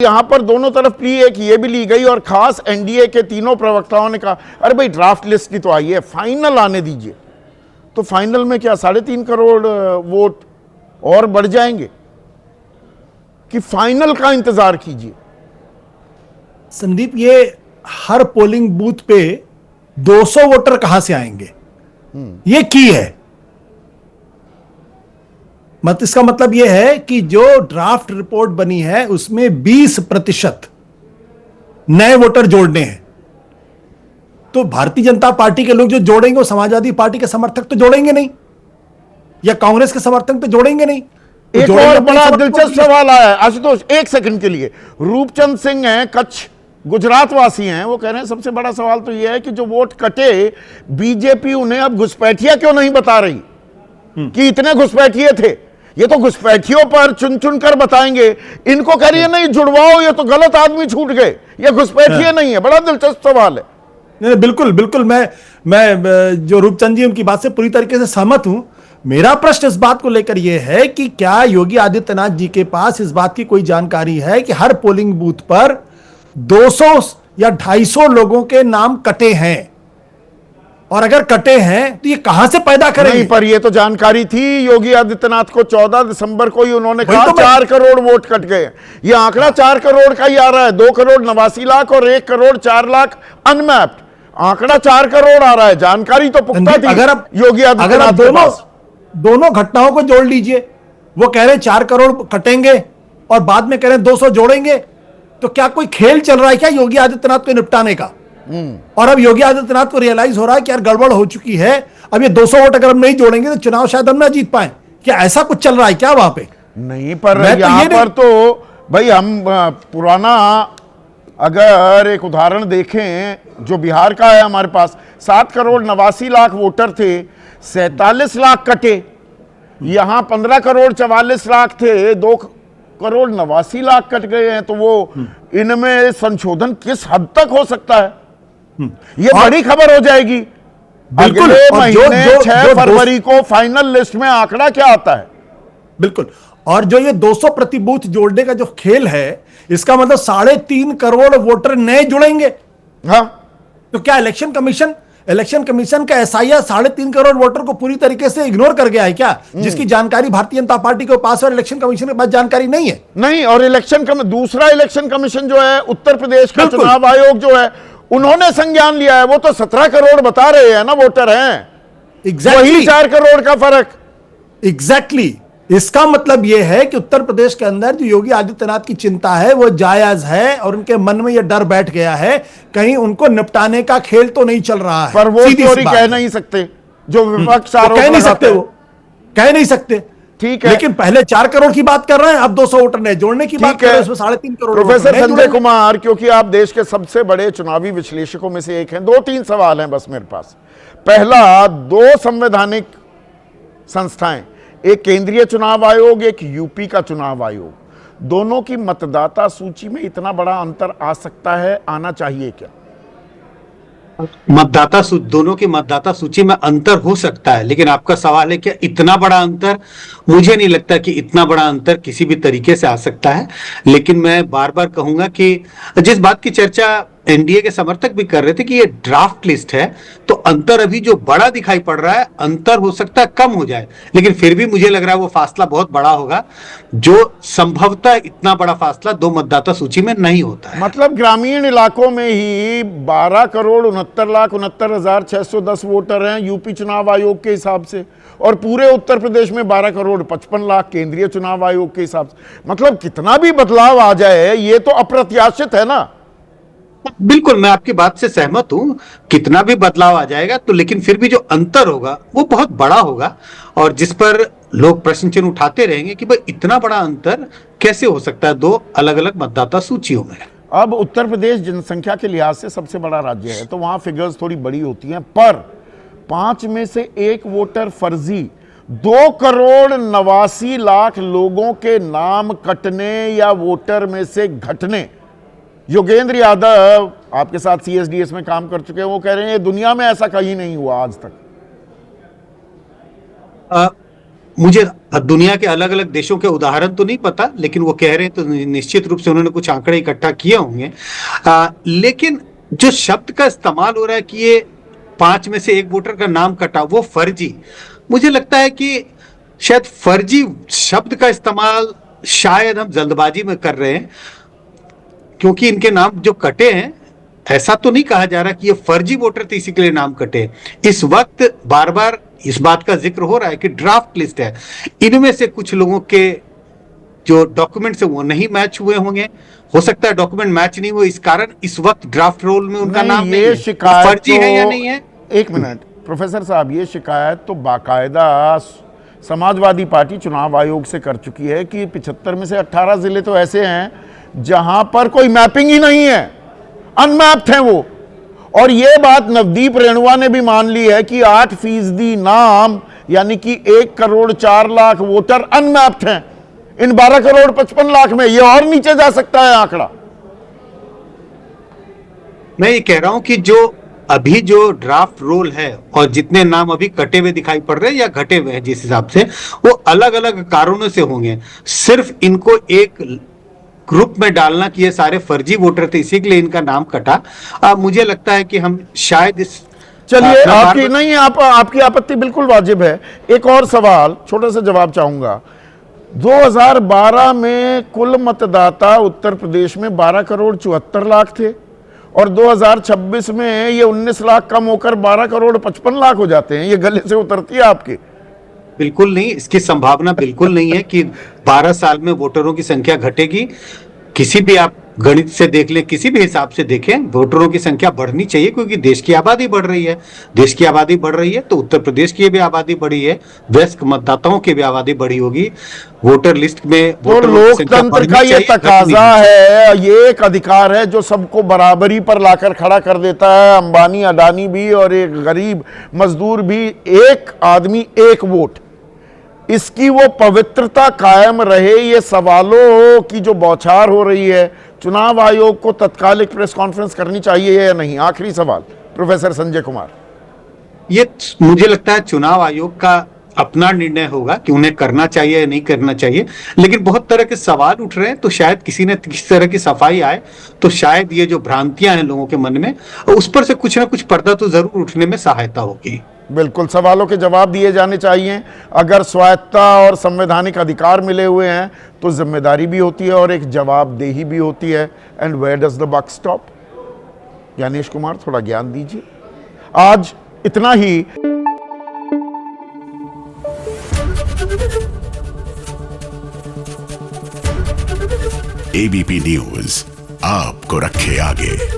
यहां पर दोनों तरफ प्ली एक ये भी ली गई और खास एनडीए के तीनों प्रवक्ताओं ने कहा अरे भाई ड्राफ्ट लिस्ट की तो आई है, फाइनल आने दीजिए। तो फाइनल में क्या 3.5 करोड़ वोट और बढ़ जाएंगे कि फाइनल का इंतजार कीजिए? संदीप, ये हर पोलिंग बूथ पे 200 वोटर कहां से आएंगे? ये की है इसका मतलब यह है कि जो ड्राफ्ट रिपोर्ट बनी है उसमें 20% नए वोटर जोड़ने हैं। तो भारतीय जनता पार्टी के लोग जो जोड़ेंगे वो समाजवादी पार्टी के समर्थक तो जोड़ेंगे नहीं, या कांग्रेस के समर्थक तो जोड़ेंगे नहीं। तो एक और बड़ा दिलचस्प सवाल आया है आशुतोष, एक सेकंड के लिए। रूपचंद सिंह हैं, कच्छ गुजरात वासी हैं, वो कह रहे हैं सबसे बड़ा सवाल तो यह है कि जो वोट कटे बीजेपी उन्हें अब घुसपैठिया क्यों नहीं बता रही कि इतने घुसपैठिए थे। ये तो घुसपैठियों पर चुन चुन कर बताएंगे, इनको कह रही है नहीं जुड़वाओ, ये तो गलत आदमी छूट गए, ये घुसपैठिए नहीं है। बड़ा दिलचस्प सवाल है। नहीं, बिल्कुल बिल्कुल, मैं जो रूपचंद जी उनकी बात से पूरी तरीके से सहमत हूं। मेरा प्रश्न इस बात को लेकर यह है कि क्या योगी आदित्यनाथ जी के पास इस बात की कोई जानकारी है कि हर पोलिंग बूथ पर 200 या 250 लोगों के नाम कटे हैं, और अगर कटे हैं तो ये कहां से पैदा करेंगे? नहीं, पर ये तो जानकारी थी योगी आदित्यनाथ को। 14 दिसंबर को ही उन्होंने कहा 4 करोड़ वोट कट गए। ये आंकड़ा 4 करोड़ का ही आ रहा है, 2,89,00,000 और 1 करोड़ 4 लाख अनमैप्ड। आंकड़ा 4 करोड़ आ रहा है, जानकारी तो पुख्ता थी अगर आप योगी आदित्यनाथ के पास। दोनों घटनाओं को जोड़ लीजिए, वो कह रहे हैं 4 करोड़ कटेंगे और बाद में कह रहे हैं 200 जोड़ेंगे। तो क्या कोई खेल चल रहा है क्या योगी आदित्यनाथ को निपटाने का? और अब योगी आदित्यनाथ को रियलाइज हो रहा है कि यार गड़बड़ हो चुकी है, अब ये 200 वोट अगर हम नहीं जोड़ेंगे तो चुनाव शायद हम ना जीत पाए। क्या ऐसा कुछ चल रहा है क्या वहां पे? नहीं, पर यहां पर तो भाई हम पुराना अगर एक उदाहरण देखें जो बिहार का है हमारे पास, 7 करोड़ 89 लाख वोटर थे, 47 लाख कटे। यहां 15 करोड़ 44 लाख थे, 2 करोड़ 89 लाख कट गए हैं। तो वो इनमें संशोधन किस हद तक हो सकता है, ये बड़ी खबर हो जाएगी अगले महीने 6 फरवरी को। फाइनल लिस्ट में आंकड़ा क्या आता है? बिल्कुल। और जो ये 200 प्रति बूथ जोड़ने का जो खेल है, इसका मतलब 3.5 करोड़ वोटर नए जुड़ेंगे। हाँ, तो क्या इलेक्शन कमीशन का एसआईआर 3.5 करोड़ वोटर को पूरी तरीके से इग्नोर कर गया है क्या? जिसकी जानकारी भारतीय जनता पार्टी के पास और इलेक्शन कमीशन के पास जानकारी नहीं है। नहीं, और दूसरा इलेक्शन कमीशन जो है, उत्तर प्रदेश का चुनाव आयोग जो है, उन्होंने संज्ञान लिया है। वो तो 17 करोड़ बता रहे हैं ना वोटर हैं। वही 4 करोड़ का फर्क। एग्जैक्टली। इसका मतलब यह है कि उत्तर प्रदेश के अंदर जो योगी आदित्यनाथ की चिंता है वो जायज है, और उनके मन में यह डर बैठ गया है कहीं उनको निपटाने का खेल तो नहीं चल रहा है। पर वो चोरी कह नहीं सकते जो विपक्ष कह नहीं सकते, वो कह नहीं सकते, ठीक है। लेकिन पहले 4 करोड़ की बात कर रहे हैं, अब 200 वोटर नए जोड़ने की बात कर रहे हैं, उसमें 3.5 करोड़। प्रोफेसर संजय कुमार, क्योंकि आप देश के सबसे बड़े चुनावी विश्लेषकों में से एक हैं, 2-3 सवाल हैं बस मेरे पास। पहला, 2 संवैधानिक संस्थाएं, एक केंद्रीय चुनाव आयोग, एक यूपी का चुनाव आयोग, दोनों की मतदाता सूची में इतना बड़ा अंतर आ सकता है, आना चाहिए क्या? दोनों की मतदाता सूची में अंतर हो सकता है, लेकिन आपका सवाल है क्या इतना बड़ा अंतर? मुझे नहीं लगता कि इतना बड़ा अंतर किसी भी तरीके से आ सकता है। लेकिन मैं बार बार कहूंगा कि जिस बात की चर्चा एनडीए के समर्थक भी कर रहे थे कि ये ड्राफ्ट लिस्ट है, तो अंतर अभी जो बड़ा दिखाई पड़ रहा है, अंतर हो सकता है कम हो जाए, लेकिन फिर भी मुझे लग रहा है वो फासला बहुत बड़ा होगा, जो संभवतः इतना बड़ा फासला 2 मतदाता सूची में नहीं होता है। मतलब ग्रामीण इलाकों में ही 12 करोड़ 69,69,610 वोटर हैं यूपी चुनाव आयोग के हिसाब से, और पूरे उत्तर प्रदेश में 12 करोड़ 55 लाख केंद्रीय चुनाव आयोग के हिसाब से। मतलब कितना भी बदलाव आ जाए, ये तो अप्रत्याशित है ना। बिल्कुल, मैं आपकी बात से सहमत हूं, कितना भी बदलाव आ जाएगा तो, लेकिन फिर भी जो अंतर होगा वो बहुत बड़ा होगा, और जिस पर लोग प्रश्न चिन्ह उठाते रहेंगे कि भाई इतना बड़ा अंतर कैसे हो सकता है 2 अलग अलग मतदाता सूचियों में। अब उत्तर प्रदेश जनसंख्या के लिहाज से सबसे बड़ा राज्य है, तो वहां फिगर्स थोड़ी बड़ी होती हैं, पर 5 में से 1 वोटर फर्जी, 2 करोड़ 89 लाख लोगों के नाम कटने या वोटर में से घटने। योगेंद्र यादव आपके साथ सीएसडीएस में काम कर चुके हैं, वो कह रहे हैं दुनिया में ऐसा कहीं नहीं हुआ आज तक। मुझे दुनिया के अलग अलग देशों के उदाहरण तो नहीं पता, लेकिन वो कह रहे हैं तो निश्चित रूप से उन्होंने कुछ आंकड़े इकट्ठा किए होंगे। लेकिन जो शब्द का इस्तेमाल हो रहा है कि ये 5 में से 1 वोटर का नाम कटा, वो फर्जी, मुझे लगता है कि शायद फर्जी शब्द का इस्तेमाल शायद हम जल्दबाजी में कर रहे हैं, क्योंकि इनके नाम जो कटे हैं, ऐसा तो नहीं कहा जा रहा कि ये फर्जी वोटर थे इसी के लिए नाम कटे। इस वक्त बार बार इस बात का जिक्र हो रहा है कि ड्राफ्ट लिस्ट है, इनमें से कुछ लोगों के जो डॉक्यूमेंट्स है वो नहीं मैच हुए होंगे, हो सकता है डॉक्यूमेंट मैच नहीं हुए, इस कारण इस वक्त ड्राफ्ट रोल में उनका नाम नहीं ये है। शिकायत फर्जी है या तो- नहीं है? एक मिनट प्रोफेसर साहब, ये शिकायत तो बाकायदा समाजवादी पार्टी चुनाव आयोग से कर चुकी है कि 75 में से 18 जिले तो ऐसे हैं जहां पर कोई मैपिंग ही नहीं है, अनमैप्ड हैं वो। और ये बात नवदीप रेणुआ ने भी मान ली है कि 8% नाम यानी कि 1 करोड़ 4 लाख वोटर अनमैप्ड हैं इन 12 करोड़ 55 लाख में। ये और नीचे जा सकता है आंकड़ा। मैं ये कह रहा हूं कि जो अभी जो ड्राफ्ट रोल है और जितने नाम अभी कटे हुए दिखाई पड़ रहे हैं या घटे हुए हैं जिस हिसाब से, वो अलग अलग कारणों से होंगे। सिर्फ इनको एक ग्रुप में डालना कि ये सारे फर्जी वोटर थे इसी के लिए इनका नाम कटा, मुझे लगता है कि हम शायद इस चलिए आपकी नहीं, आपकी आपत्ति बिल्कुल वाजिब है। एक और सवाल, छोटा सा जवाब चाहूंगा। 2012 में कुल मतदाता उत्तर प्रदेश में 12 करोड़ 74 लाख थे और 2026 में ये 19 लाख कम होकर 12 करोड़ 55 लाख हो जाते हैं। ये गले से उतरती है आपके? बिल्कुल नहीं, इसकी संभावना बिल्कुल नहीं है कि 12 साल में वोटरों की संख्या घटेगी। किसी भी आप गणित से देख लें, किसी भी हिसाब से देखें, वोटरों की संख्या बढ़नी चाहिए क्योंकि देश की आबादी बढ़ रही है। देश की आबादी बढ़ रही है तो उत्तर प्रदेश की भी आबादी बढ़ी है, वयस्क मतदाताओं की भी आबादी बढ़ी होगी। वोटर लिस्ट में तो लोकतंत्र का ये तकाजा है, ये एक अधिकार है जो सबको बराबरी पर लाकर खड़ा कर देता है। अंबानी अडानी भी और एक गरीब मजदूर भी, एक आदमी एक वोट, इसकी वो पवित्रता कायम रहे। ये सवालों की जो बौछार हो रही है, चुनाव आयोग को तत्काल एक प्रेस कॉन्फ्रेंस करनी चाहिए या नहीं? आखिरी सवाल प्रोफेसर संजय कुमार। ये मुझे लगता है चुनाव आयोग का अपना निर्णय होगा कि उन्हें करना चाहिए या नहीं करना चाहिए, लेकिन बहुत तरह के सवाल उठ रहे हैं तो शायद किसी ने किसी तरह की सफाई आए तो शायद ये जो भ्रांतियां हैं लोगों के मन में, उस पर से कुछ ना कुछ पर्दा तो जरूर उठने में सहायता होगी। बिल्कुल, सवालों के जवाब दिए जाने चाहिए। अगर स्वायत्ता और संवैधानिक अधिकार मिले हुए हैं तो जिम्मेदारी भी होती है और एक जवाबदेही भी होती है। And where does the buck stop? Gyanesh Kumar, थोड़ा ज्ञान दीजिए। आज इतना ही। एबीपी न्यूज आपको रखे आगे।